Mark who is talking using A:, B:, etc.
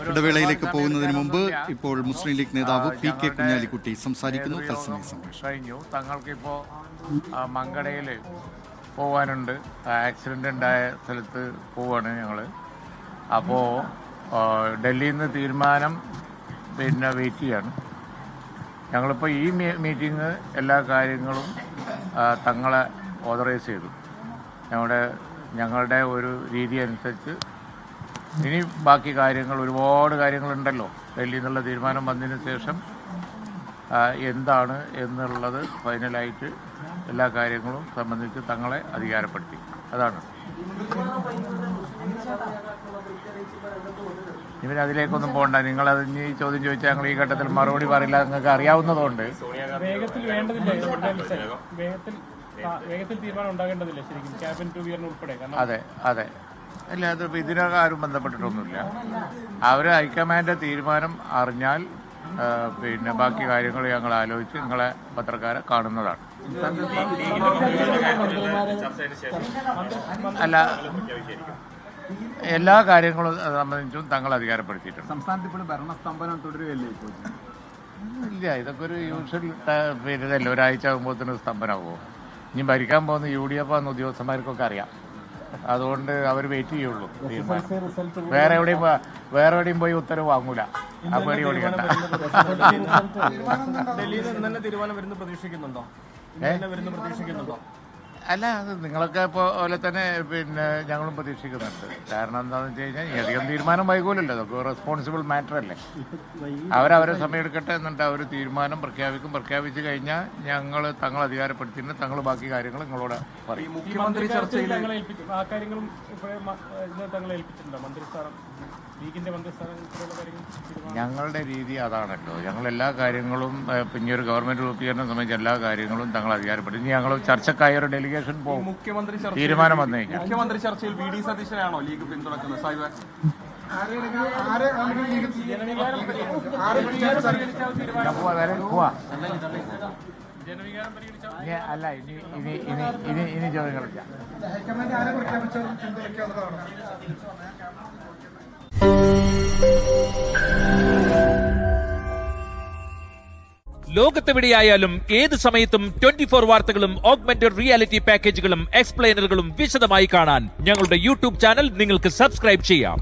A: ഇടവേളയിലേക്ക് പോകുന്നതിന് മുമ്പ് ഇപ്പോൾ മുസ്ലിം ലീഗ് നേതാവ് PK കുഞ്ഞാലിക്കുട്ടി സംസാരിക്കുന്നു.
B: കഴിഞ്ഞു. തങ്ങൾക്കിപ്പോൾ മങ്കടയിൽ പോകാനുണ്ട്. ആക്സിഡൻ്റ് ഉണ്ടായ സ്ഥലത്ത് പോവാണ് ഞങ്ങൾ. അപ്പോൾ ഡൽഹിയിൽ നിന്ന് തീരുമാനം വെയിറ്റ് ചെയ്യാണ്. ഞങ്ങളിപ്പോൾ ഈ മീറ്റിംഗ് എല്ലാ കാര്യങ്ങളും തങ്ങളെ ഓതറൈസ് ചെയ്തു. ഞങ്ങളുടെ ഒരു രീതി അനുസരിച്ച് ഇനി ബാക്കി കാര്യങ്ങൾ ഒരുപാട് കാര്യങ്ങളുണ്ടല്ലോ. ഡൽഹിയിൽ നിന്നുള്ള തീരുമാനം വന്നതിന് ശേഷം എന്താണ് എന്നുള്ളത് ഫൈനലായിട്ട് എല്ലാ കാര്യങ്ങളും സംബന്ധിച്ച് തങ്ങളെ അധികാരപ്പെടുത്തി. അതാണ്. ഇവരതിലേക്കൊന്നും പോകണ്ട. നിങ്ങളത് ഇനി ചോദ്യം ചോദിച്ചാൽ ഞങ്ങൾ ഈ ഘട്ടത്തിൽ മറുപടി പറയില്ല. നിങ്ങൾക്ക് അറിയാവുന്നതുകൊണ്ട് അതെ അതെ അല്ല, അത് ഇതിനകം ആരും ബന്ധപ്പെട്ടിട്ടൊന്നുമില്ല. അവർ ഹൈക്കമാൻഡ് തീരുമാനം അറിഞ്ഞാൽ ബാക്കി കാര്യങ്ങൾ ഞങ്ങൾ ആലോചിച്ച് നിങ്ങളെ പത്രക്കാരെ കാണുന്നതാണ്. അല്ല, എല്ലാ കാര്യങ്ങളും സംബന്ധിച്ചും തങ്ങൾ അധികാരപ്പെടുത്തിയിട്ടുണ്ട്.
C: സംസ്ഥാനത്ത് ഇപ്പോൾ ഭരണസ്തംഭനം തുടരുകയല്ലേ ഇപ്പോൾ?
B: ഇല്ല, ഇതൊക്കെ ഒരു യൂഷ്വൽ പീരീഡല്ലേ. ഒരാഴ്ച ആകുമ്പോഴത്തേന് സ്തംഭനമാകുമോ? ഇനി ഭരിക്കാൻ പോകുന്ന UDF ആണെന്ന് ഉദ്യോഗസ്ഥന്മാർക്കൊക്കെ അറിയാം. അതുകൊണ്ട് അവർ വെയിറ്റ് ചെയ്യുള്ളൂ. വേറെ എവിടെയും പോയി ഉത്തരവ് വാങ്ങൂല. ആ പേടി ഓടിക്കണ്ട. അല്ല, അത് നിങ്ങളൊക്കെ പോലെ തന്നെ ഞങ്ങളും പ്രതീക്ഷിക്കുന്നുണ്ട്. കാരണം എന്താണെന്ന് വെച്ച് കഴിഞ്ഞാൽ ഈ അധികം തീരുമാനം വൈകൂലല്ലോ. അതൊക്കെ റെസ്പോൺസിബിൾ മാറ്റർ അല്ലേ. അവരവരെ സമയം എടുക്കട്ടെ. എന്നിട്ട് അവർ തീരുമാനം പ്രഖ്യാപിച്ചു കഴിഞ്ഞാൽ ഞങ്ങൾ തങ്ങൾ അധികാരപ്പെടുത്തിയിട്ട് തങ്ങൾ ബാക്കി കാര്യങ്ങൾ നിങ്ങളോട് പറയും.
C: മുഖ്യമന്ത്രി ചർച്ചയിൽ
B: ഞങ്ങളുടെ രീതി അതാണല്ലോ. ഞങ്ങൾ എല്ലാ കാര്യങ്ങളും പിന്നീട് ഗവൺമെന്റ് രൂപീകരണം സംബന്ധിച്ച എല്ലാ കാര്യങ്ങളും തങ്ങൾ അധികാരപ്പെടുത്തി. ഇനി ഞങ്ങൾ ചർച്ചക്കായ ഒരു ഡെലിഗേഷൻ പോകും. തീരുമാനം വന്നു കഴിഞ്ഞാൽ
C: മുഖ്യമന്ത്രി ചർച്ചയിൽ VD സതീശനാണോ ലീഗ് പിന്തുണക്കുന്നത്?
B: അല്ല, ഇനി ചോദ്യങ്ങളില്ല.
D: ലോകത്തെവിടെയായാലും ഏത് സമയത്തും 24 വാർത്തകളും ഓഗ്മെന്റഡ് റിയാലിറ്റി പാക്കേജുകളും എക്സ്പ്ലെയിനറുകളും വിശദമായി കാണാൻ ഞങ്ങളുടെ YouTube ചാനൽ നിങ്ങൾക്ക് സബ്സ്ക്രൈബ് ചെയ്യാം.